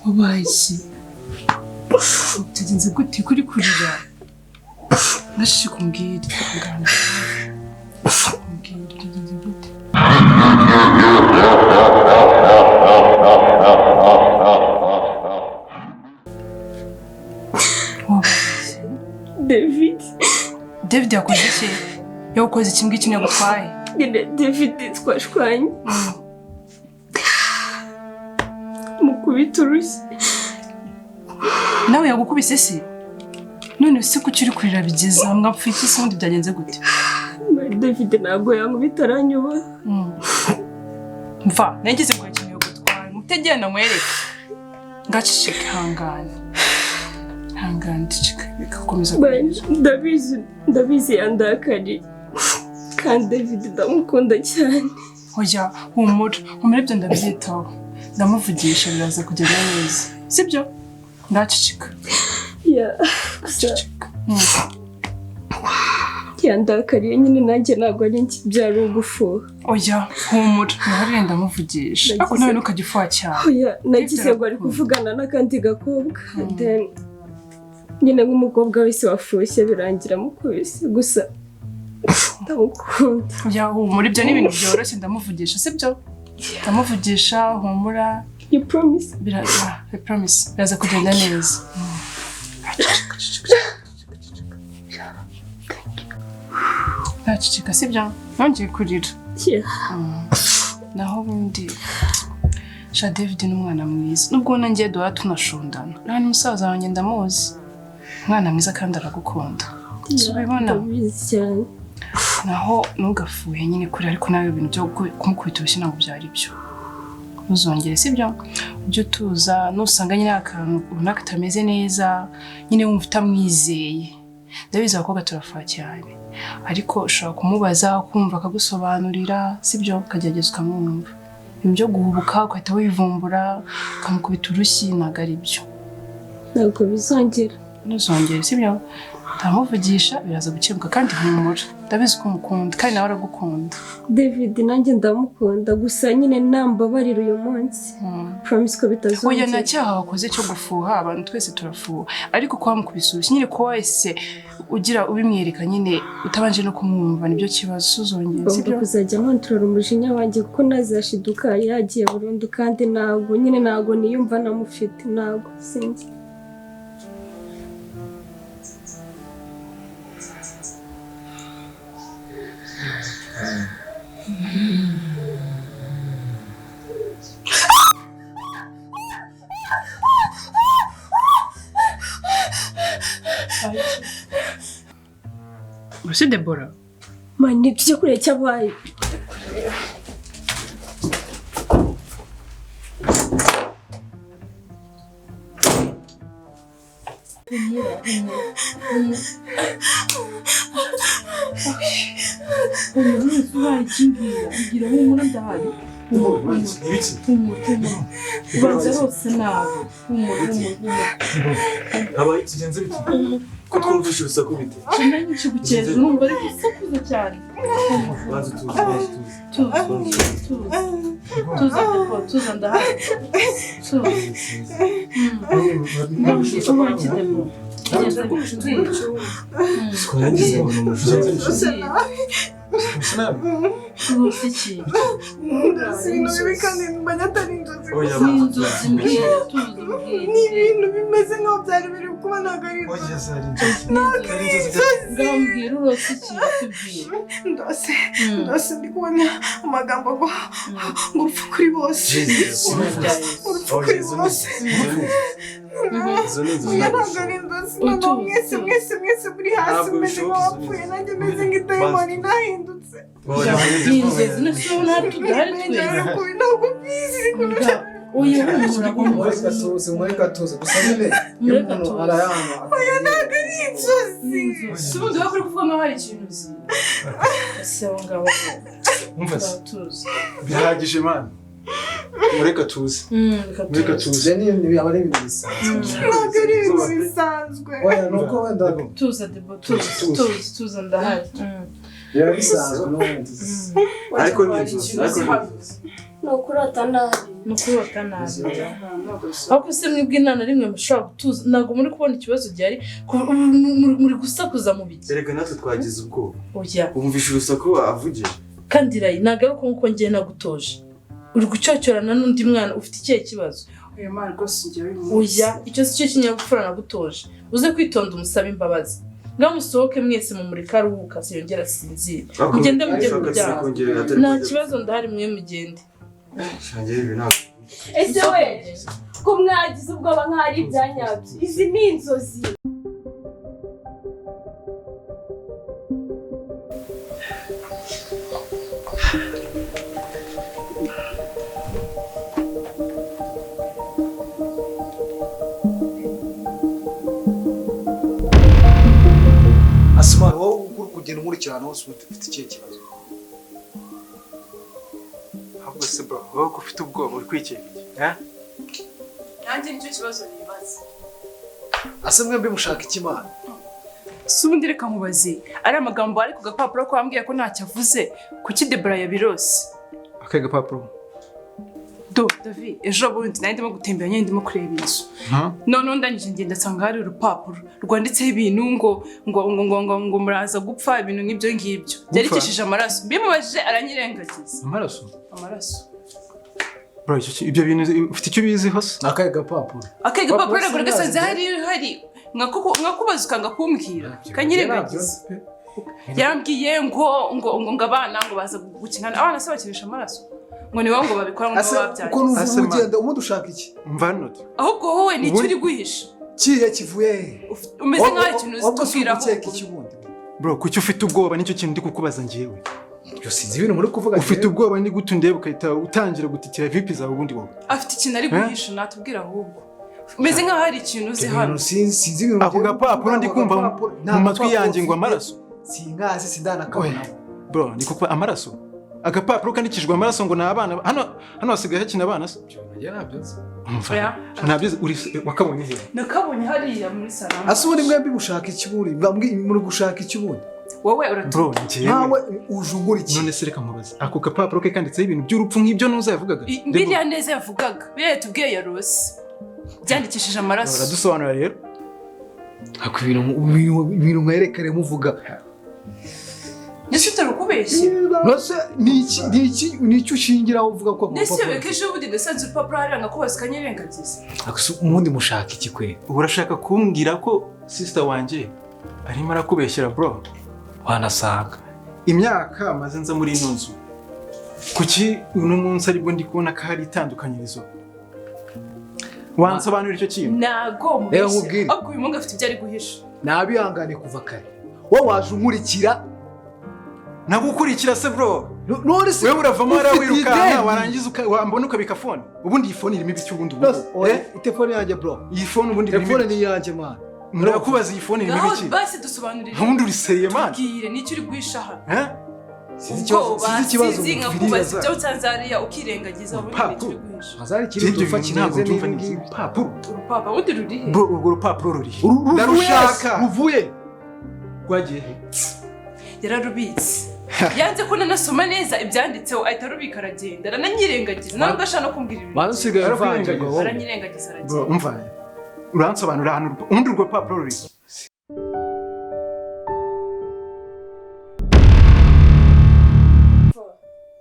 Wabaye tugenze gute kuri kurira nashi kumbwira tugenze gute David yakoze iki? Yakoze ikimbwi kimwe gutwaye. David twashwanye. Mukubita urushyi. Nawe yagukubise se? None se kuki uri kurira bigeza mwapfuye iki se undi byagenze gute? David ntabwo yankubita aranyuba. Mva, nagize ngo kimwe gutwaye. Mutegena mwereke. Ngacishike hangana. Hangana ndicika bikakomeza. Ndabizi yandakari. Kandi David ndamukunda cyane. Oya, humura ibyo ndabyitaho. Ndamuvugisha biraza kugenda neza. Sibyo? Ndacicika. Yandakariye nyine nanjye ntabwo ari byari ugufuha. Oya, humura ntihari ndamuvugisha. Ariko nawe ntukagifuha cyane. Oya, nagize ngo ari kuvugana n'akandi gakobwa. Then nyine nk'umukobwa wese wafushye birangira mukubise gusa ndamukunda. Oya, humura ibyo ni ibintu byoroshye ndamuvugisha sibyo? Ndamuvugisha humura. You promise? I promise. Biraza kugenda neza. Ndacicika sibyo? Nongeye kurira. Naho ubundi Sha David ni umwana mwiza. Nubwo nanjye duhora tunashundana. Nawe ni musaza wanjye ndamuzi. Umwana mwiza kandi aragukunda. Ubibona? Cyane. Naho nugafuye nyine kuri ariko nawe ibintu byo kumukubita urushyi ntabwo byari byo. Ntuzongere sibyo? Ujye tuza nusanga nyine akantu runaka katameze neza nyine wumva utamwizeye. Ndabizi abakobwa turafuha cyane. Ariko ushobora kumubaza kumva akagusobanurira sibyo ukagerageza ukamwumva. Ibintu byo guhubuka ukahita wivumbura ukamukubita urushyi ntabwo ari byo. Ntabwo bizongera. Ntuzongere sibyo? Ndamuvugisha biraza gukemuka kandi humura. Ndabizi ko umukunda kandi nawe aragukunda. David nanjye ndamukunda gusa nyine nambabarira uyu munsi. Promise ko bitazongera. Oya nta cyaha wakoze cyo gufuha abantu twese turafuha. Ariko kwa mukubise urushyi nyine ko wese ugira ubimwereka nyine utabanje no kumwumva nibyo kibazo suzongera sibyo? Kuzajya nkontorora umujinya wanjye kuko nazashiduka yagiye burundu kandi ntabwo niyumva namufite ntabwo sinzi. Ese Deborah? Mani tujye kure cyabaye. Abaye ikigenze bite? Ko twumvishe urusaku bite? Nani kigukeza numva ari gusakuza cyane. Bazi tuza ndahari. Iki? Ibintu bibi kandi mbanya atari inzozi. Inzozi mbwira tuzubwira. Ni ibintu bimeze nk'aho byari biri kuba ntabwo ari inzozi. Ngambwira urose iki tubwire. Ndose ndi kubona amagambo ngo urupfu kuri bose. Urupfu kuri bose. Ntabwo ari inzozi. Mwese muri hasi meze nk'abapfuye nanjye meze nk'idayimoni nahindutse. Inzozi nasubona tudahari twese. Ntabwo bizi kuntu Oya mureka tuze gusa nyine umuntu arayama. Oya ntabwo ari inzozi. Subundi bakuri kuvuga ngo hari ikintu uzi. Ese ngabo. Umva se. Bihagije man. mureka tuze mureka tuze ni aba ari ibintu bisanzwe ntabwo ari ibintu bisanzwe oya nuko wenda tuza debo tuza ndahari biba bisanzwe n'ubundi ariko ni inzu nukurota nabi ahubwo se mwebwe nta na rimwe mushobora gutuza ntabwo muri kubona ikibazo gihari muri gusakuza mu biki erega natwe twagize ubwoba oya wumvishe urusaku avugije kandi rayi nagaruka nkuko ngiye nagutoje uri gucyocyorana n'undi mwana ufite ikihe kibazo oya mwana rwose njyewe oya icyo si cyo kinyabupfura nagutoje uze kwitonda umusabe imbabazi ngamusohoke mwese mu murika aruhuka siyongera sinzira mugende mujye kuryama nta kibazo ndahari mwe mugende shangiye ibi ntabwo ese we ko mwagize ubwoba nk'ahari ibyanyabyo izi ni inzozi Asmara wowe uri kugenda umurikirana hose ufite ikihe kibazo ahubwo se bro wowe ko ufite ubwoba uri kwikeka iki nanjye nicyo kibazo nibaza ase mwembi mushaka ikimana si ubundi reka nkubaze ari amagambo ari ku gapapuro ko wambwiye ko ntacyo avuze kuki Debra yabirose akaye gapapuro David ejo bundi nari ndimo gutembera nyine ndimo kureba inzu none ndangije ngenda nsanga hari urupapuro rwanditseho ibintu ngo muraza gupfa ibintu nk'ibyo ngibyo byerekesheje amaraso bimubajije aranyirengagiza amaraso bro ibyo bintu ufite icyo biziho se akaye gapapuro rero gasanze hari nkakubaza ukanga kumbwira kanyirengagiza yambwiye ngo abana ngo baza gukina abana se bakinisha amaraso ngo ni wowe ngo babikora ngo babyaye uko nuvuga ugenda umuntu ushaka iki umva note ahubwo wowe ni icyo uri guhisha kihe kivuye umeze nk'aho ikintu uzitubwira bro kuki ufite ubwoba nicyo kintu ndi kukubaza ngiyewe byo sinzi ibintu muri kuvuga ufite ubwoba ni gute ndeba ukahita utangira gutitira vipi zawe ubundi wowe afite ikintu ari guhisha natubwira ahubwo umeze nk'aho hari ikintu uzi hano sinzi ibintu ako gapapuro ndi kumva mu matwi yanjye ngo amaraso singazi sindanakabona bro ni kuko amaraso agapapuro kandikijwe amaraso ngo nabana hano hasigaye hakina abana se nabyo uri wakabonye he nakabonye hariya muri salama asubira mwembi mushaka ikiburi muri gushaka ikiburi wowe uratuye bro ngiye nawe ujugura iki none se reka nkubaze ako gapapuro ke kanditseho ibintu by'urupfu nk'ibyo nuza yavugaga biriya neza yavugaga biriya tubwiye ya rose byandikishije amaraso uradusobanura rero ako ibintu mwerekere muvuga ndetse utarukubeshye nose ni iki ushingiraho uvuga ko ndetse bekeje ubundi gasanze urupapuro hariya ngakubaza kanyirengagiza umundi mushaka iki kwe urashaka kumbwira ko sister wanje arimo arakubeshyera bro wanasanga imyaka maze nza muri ino nzu kuki uno munsi aribwo ndi kubona ko hari itandukanyirizo wansobanurira icyo kintu nago mubeshye ahubwo uyu mungu afite ibyo ari guhisha nabihangane kuva kare wowe waje umurikira nagukurikira se bro none se wewe uravamo ara wirukana warangiza wambona ukabika phone ubundi iyi phone irimo ibiki ubundi telefone yanjye bro iyi phone ubundi telefone ni yanjye man murakubaza iyi phone irimo ibiki basi dusobanurire ubundi uri serious man bwire nicyo uri guhisha sinzi ikibazo nakubaza ibyo utanzariya ukirengagiza ubundi nicyo uri guhisha hazari ikintu dupfa kineze n'ingi urupapuro ubundi rurihe bro urwo rupapuro rurihe ndarushaka ruvuye rwagiye yararubitse yanze ko nanasoma neza ibyanditseho ahita arubika aragenda arananyirengagiza ntabwo ashaka no kumbwira ibintu bansigaye avangirwa wowe aranyirengagiza aragenda umva uransobanurira hano ubundi urwo rupapuro ruri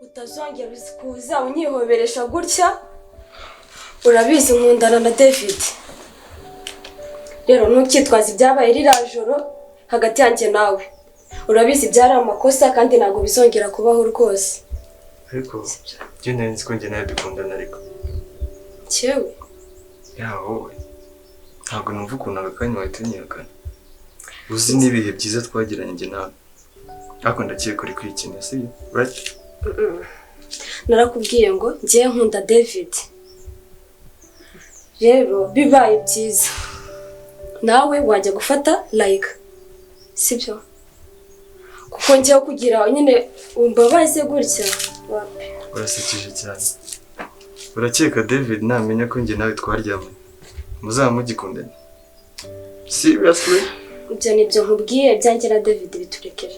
utazongera kuza unyihoberesha gutya urabizi nkundana na David rero ntukitwaze ibyabaye ririya joro hagati yanjye nawe urabizi byari amakosa kandi ntabwo bizongera kubaho rwose ariko njye nzi ko njye nawe dukundana ariko cyewe wowe ntabwo numva ukuntu aka kanya wahita unyihakana uzi n'ibihe byiza twagiranye njye nawe ariko ndakeka uri kwikinira sibyo right narakubwiye ngo njye nkunda David rero bibaye byiza nawe wajya gufata like sibyo kuko njyewe kugira nyine umbabaze gutya urasekeje cyane urakeka David namenya ko njye nawe twaryamanye muzaba mugikundana? Seriously? ibyo nibyo nkubwiye byanjye na David biturekere.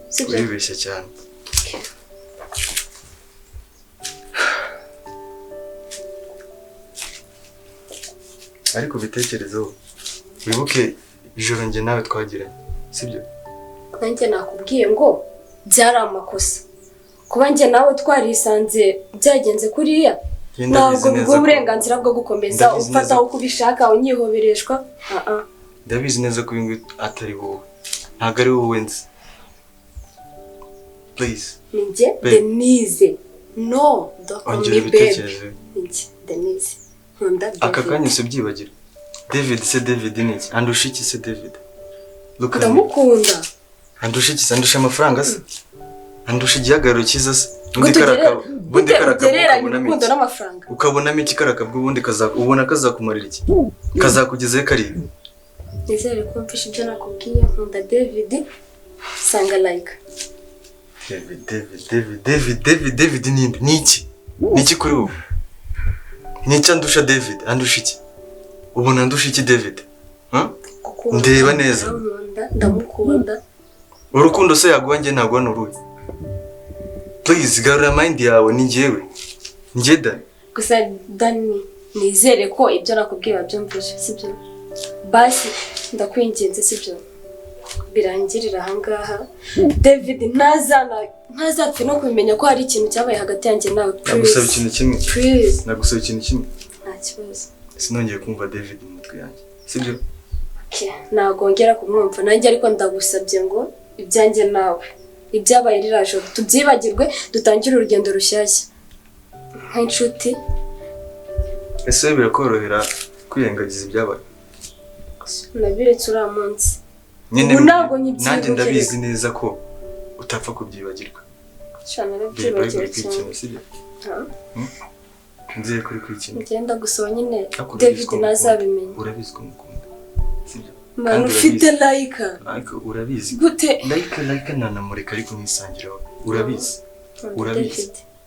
Sibyo? Uribeshya cyane. Ariko bitekerezeho wibuke ijoro njye nawe twagiranye, sibyo? Nanjye nakubwiye ngo byari amakosa. Kuba njye nawe twarisanze byagenze kuriya ntabwo bwo uburenganzira bwo gukomeza ufata uko ubishaka unyihobereshwa. Ndabizi neza ko ibintu atari wowe, ntabwo ari wowe nzi. Please. Ninjye Denise. No, don't call me babe. Ninjye Denise. Nkunda David. Aka kanya se byibagira. David se David ni iki? Andusha iki se David? Ndamukunda. Andusha iki? Andusha amafaranga se? Andusha igihagararo cyiza se? Bundi karaka n'amafaranga. Ukabonamo iki karaka bw'ubundi ubona kazakumarira iki? Kazakugezaho karibu. Nizere ko mfishe ibyo nakubwiye. Nkunda David. Sanga like. David ninde? Niki? Niki kuri wowe? Nica ndusha David? Andusha iki? Ubona ndusha iki David? Ndeba neza. Ndamukunda. Urukundo se yaguha njye ntabwo nuruye. Please garura mind yawe ni njyewe. Njye Dani. Gusa Dani nizere ko ibyo nakubwiye babyumvise, sibyo? Basi ndakwinginze, sibyo? Birangirira ahangaha. David ntazapfe no kumenya ko hari ikintu cyabaye hagati yanjye nawe. Nagusaba ikintu kimwe. Please. Nagusaba ikintu kimwe. Nta kibazo. Sinongeye kumva David mu mutwe yanjye, sibyo? Okay, nagongera kumwumva nanjye ariko ndagusabye ngo ibyanjye nawe ibyabaye riraje tubyibagirwe dutangire urugendo rushyashya nk'inshuti. Ese birakorohera kwirengagiza ibyabaye? Nabiretse uriya munsi. Nanjye ndabizi neza ko utapfa kubyibagirwa. Cyane nabyibagiwe sibyo? Ngiye kuri kwikina. Ngenda gusaba nyine David nazabimenya. Urabizi ko mukunda, sibyo? Man ufite like. Urabizi. Gute? Like nanamureka ariko mwisangiraho. Urabizi.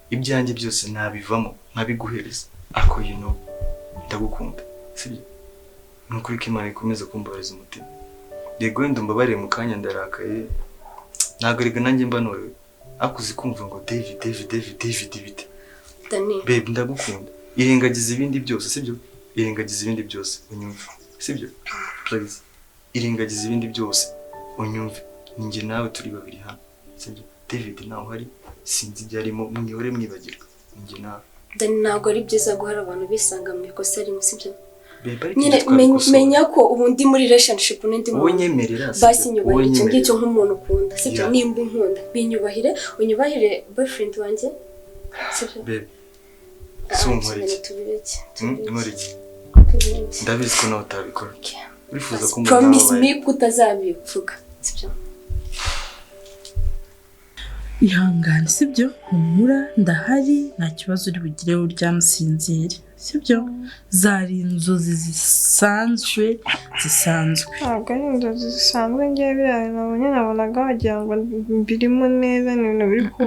Ibyanjye byose nabivamo nkabiguhereza. Ako ndagukunda, sibyo? Nukuri ko Imana ikomeza kumbabariza umutima. Yego wenda mbabariye mu kanya ndarakaye. Ntabwo rega nanjye mbanorewe. Akuzi kumva ngo David bite. Dani. Babe ndagukunda. Irengagiza ibindi byose, sibyo? Irengagiza ibindi byose unyumve, sibyo? Please. Irengagiza ibindi byose unyumve. Ninjye nawe turi babiri hano, sibyo? David nawe hari sinzi byarimo mwihore mwibagirwa. Ninjye nawe. Dani ntabwo ari byiza guhara abantu bisanga mu ikosa rimwe, sibyo? Nyine menya ko ubu ndi muri relationship n'indi muntu. Wonyemerera. Basi nyubahire icyo ngicyo nk'umuntu ukunda, sibyo? Nimba unkunda binyubahire, unyubahire boyfriend wanjye, sibyo? Babe. Sumuriki. Umuriki. Ndabizi ko nawe utabikora. Urifuza ko mbona. Promise me kutazabivuga, sibyo? Ihangane, sibyo? Humura ndahari, nta kibazo uri bugire uryamusinzire, sibyo? Zari inzozi zisanzwe. Ntabwo ari inzozi zisanzwe ngiye biraye nabonye nabonaga wagira ngo mbirimo neza n'ibintu biri ku.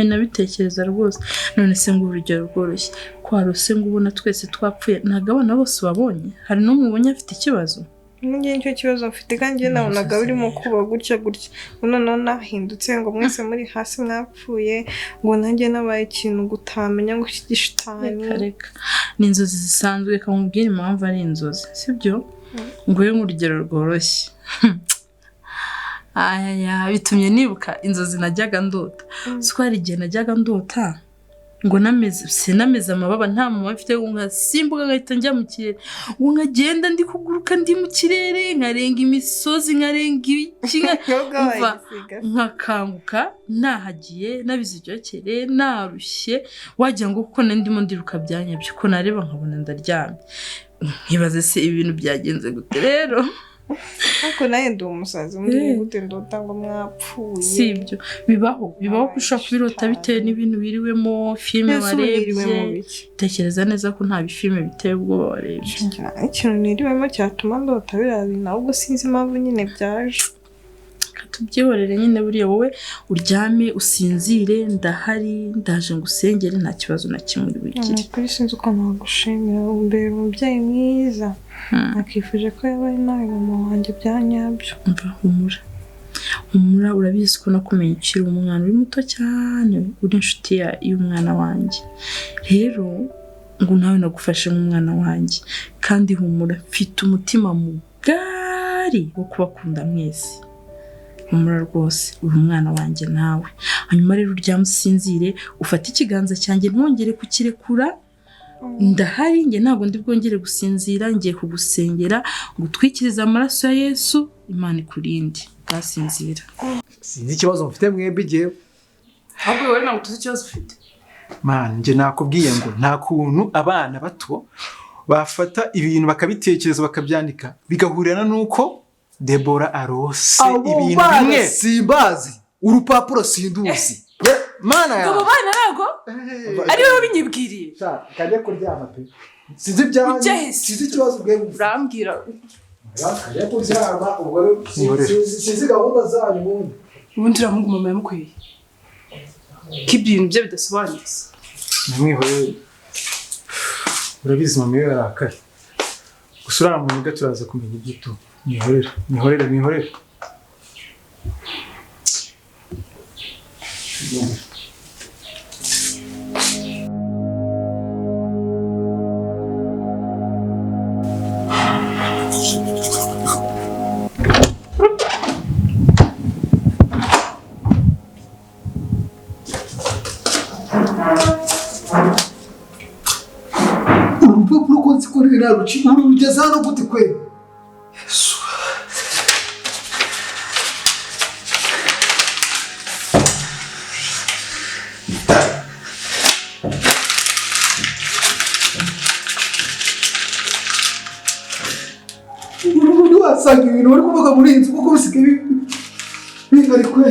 Nabitekereza rwose. None se ngo urugero rworoshye kwarose ngo ubona twese twapfuye ntabwo abana bose babonye. Hari n'umwe ubonye afite ikibazo? Ngiye nicyo kibazo mfite kandi njye nabonaga birimo kuba gutya. None nahindutse ngo mwese muri hasi mwapfuye ngo nanjye nabaye ikintu gutamenya ngo kigishitanye. Reka ni inzozi zisanzwe kamubwira impamvu ari inzozi, sibyo? Ngo yo mu rugero rworoshye. Bitumye nibuka inzozi najyaga ndota. Swari igihe najyaga ndota ngo sinameze amababa nta mama afite nkasimbuka ngahita njya mu kirere. Ngo nkagenda ndi kuguruka ndi mu kirere nkarenga imisozi nkarenga ibiki nkakanguka nahagiye nabize icyokere narushye wagira ngo kuko ndimo ndiruka byanyabyo ko nareba nkabona ndaryamye. Nkibaze se ibintu byagenze gute rero? Ariko nawe ndi umusazi muri gute ndota ngo mwapfuye. Sibyo bibaho ko ushaka kubirota bitewe n'ibintu biriwemo filime warebye. Tekereza neza ko nta bifilime biteye ubwoba warebye. Ikintu niriwemo cyatuma ndota birabi ahubwo sinzi impamvu nyine byaje. tubyihorere nyine buriya wowe uryame usinzire ndahari ndaje ngo usengere nta kibazo na kimwe uri bugire kuri sinzi uko nagushimira umbera umubyeyi mwiza nakifuje ko yaba ari nawe mama wanjye bya nyabyo umva humura urabizi ko nakumenye ukiri umwana uri muto cyane uri inshuti y'umwana wanjye rero ngo nawe nagufashe nk'umwana wanjye kandi humura mfite umutima mugari wo kubakunda mwese humura rwose uri umwana wanjye nawe hanyuma rero uryamusinzire ufate ikiganza cyanjye ntwongere kukirekura ndahari njye ntabwo ndi bwongere gusinzira ngiye kugusengera ngo utwikirize amaraso ya Yesu Imana ikurinde bwasinzira sinzi ikibazo mfite mwebwe igihe ahubwo wowe ntabwo tuzi ikibazo ufite man njye nakubwiye ngo nta kuntu abana bato bafata ibintu bakabitekereza bakabyandika bigahurirana nuko Debora arose ibintu bimwe simbazi urupapuro sinduzi mana ya abo bana nago ari wowe binyibwiriye kajya kuryama pe sinzi byanjye sinzi ikibazo bwe urambwira kajya kuryama ubwo sinzi gahunda zanyu ubundi uramuga mama yamukweye k'ibintu bye bidasobanutse namwihorere urabizi mama iyo yarakaye gusa uriya muntu ubwe turaza kumenya igito mwihorere urupapuro ko nzikorera rugeze hano gute kwe Yesu wasanga ibintu bari kuvuga muri iyi nzu kuko bisigaye bihari kwe